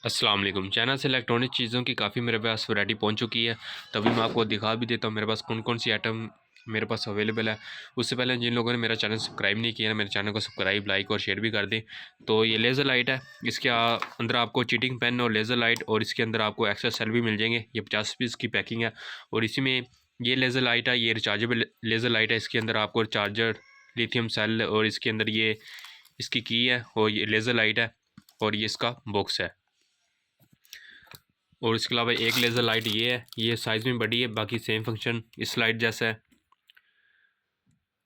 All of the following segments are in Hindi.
अस्सलाम वालेकुम। चाइना से इलेक्ट्रॉनिक चीज़ों की काफ़ी मेरे पास वैरायटी पहुंच चुकी है। तभी मैं आपको दिखा भी देता हूँ मेरे पास कौन कौन सी आइटम मेरे पास अवेलेबल है। उससे पहले जिन लोगों ने मेरा चैनल सब्सक्राइब नहीं किया है, मेरे चैनल को सब्सक्राइब, लाइक और शेयर भी कर दें। तो ये लेज़र लाइट है। इसके अंदर आपको चीटिंग पेन और लेज़र लाइट और इसके अंदर आपको एक्स्ट्रा सेल भी मिल जाएंगे। ये 50 पीस की पैकिंग है। और इसी में ये लेज़र लाइट है, ये रिचार्जेबल लेज़र लाइट है। इसके अंदर आपको चार्जर, लिथियम सेल और इसके अंदर ये इसकी की है और ये लेज़र लाइट है और ये इसका बॉक्स है। और इसके अलावा एक लेज़र लाइट ये है, ये साइज़ में बड़ी है, बाकी सेम फंक्शन इस लाइट जैसा है।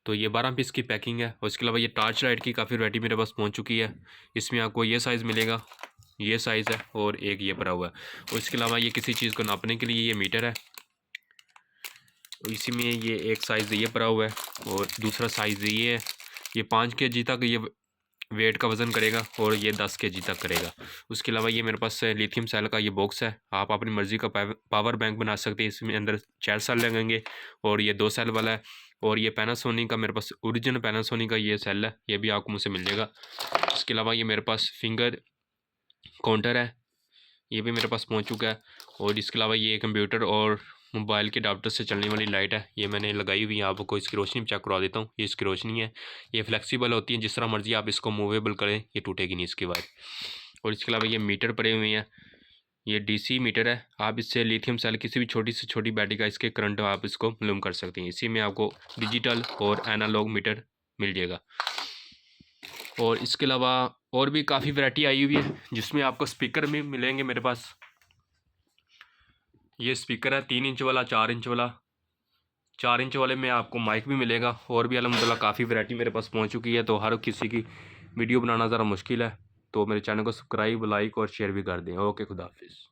तो ये 12 पीस की पैकिंग है। और इसके अलावा ये टॉर्च लाइट की काफ़ी वैरायटी मेरे पास पहुंच चुकी है। इसमें आपको ये साइज़ मिलेगा, ये साइज़ है और एक ये पड़ा हुआ है। और इसके अलावा ये किसी चीज़ को नापने के लिए ये मीटर है। और इसी में ये एक साइज़ ये पड़ा हुआ है और दूसरा साइज़ ये है। ये 5 kg तक ये वेट का वज़न करेगा और ये 10 kg तक करेगा। उसके अलावा ये मेरे पास लिथियम सेल का ये बॉक्स है। आप अपनी मर्ज़ी का पावर बैंक बना सकते हैं। इसमें अंदर 4 सेल लगेंगे और ये 2 सेल वाला है। और ये पैनासोनिक का मेरे पास ओरिजिनल पैनासोनिक का ये सेल है, ये भी आपको मुझसे मिल जाएगा। इसके अलावा ये मेरे पास फिंगर काउंटर है, ये भी मेरे पास पहुंच चुका है। और इसके अलावा ये कंप्यूटर और मोबाइल के अडाप्टर से चलने वाली लाइट है, ये मैंने लगाई हुई है। आपको इसकी रोशनी चेक करवा देता हूँ। ये इसकी रोशनी है, ये फ्लेक्सिबल होती है, जिस तरह मर्जी आप इसको मूवेबल करें, ये टूटेगी नहीं इसके बाद। और इसके अलावा ये मीटर पड़े हुए हैं, ये डीसी मीटर है। आप इससे लिथियम सेल किसी भी छोटी से छोटी बैटरी का इसके करंट आप इसको मालूम कर सकते हैं। इसी में आपको डिजिटल और एनालॉग मीटर मिल जाएगा। और इसके अलावा और भी काफ़ी वैरायटी आई हुई है, जिसमें आपको स्पीकर भी मिलेंगे मेरे पास। ये स्पीकर है 3 इंच वाला, 4 इंच वाला। 4 इंच वाले में आपको माइक भी मिलेगा। और भी अलहमदिल्ला काफ़ी वैरायटी मेरे पास पहुंच चुकी है। तो हर किसी की वीडियो बनाना ज़रा मुश्किल है, तो मेरे चैनल को सब्सक्राइब, लाइक और शेयर भी कर दें। ओके, खुदा हाफिज़।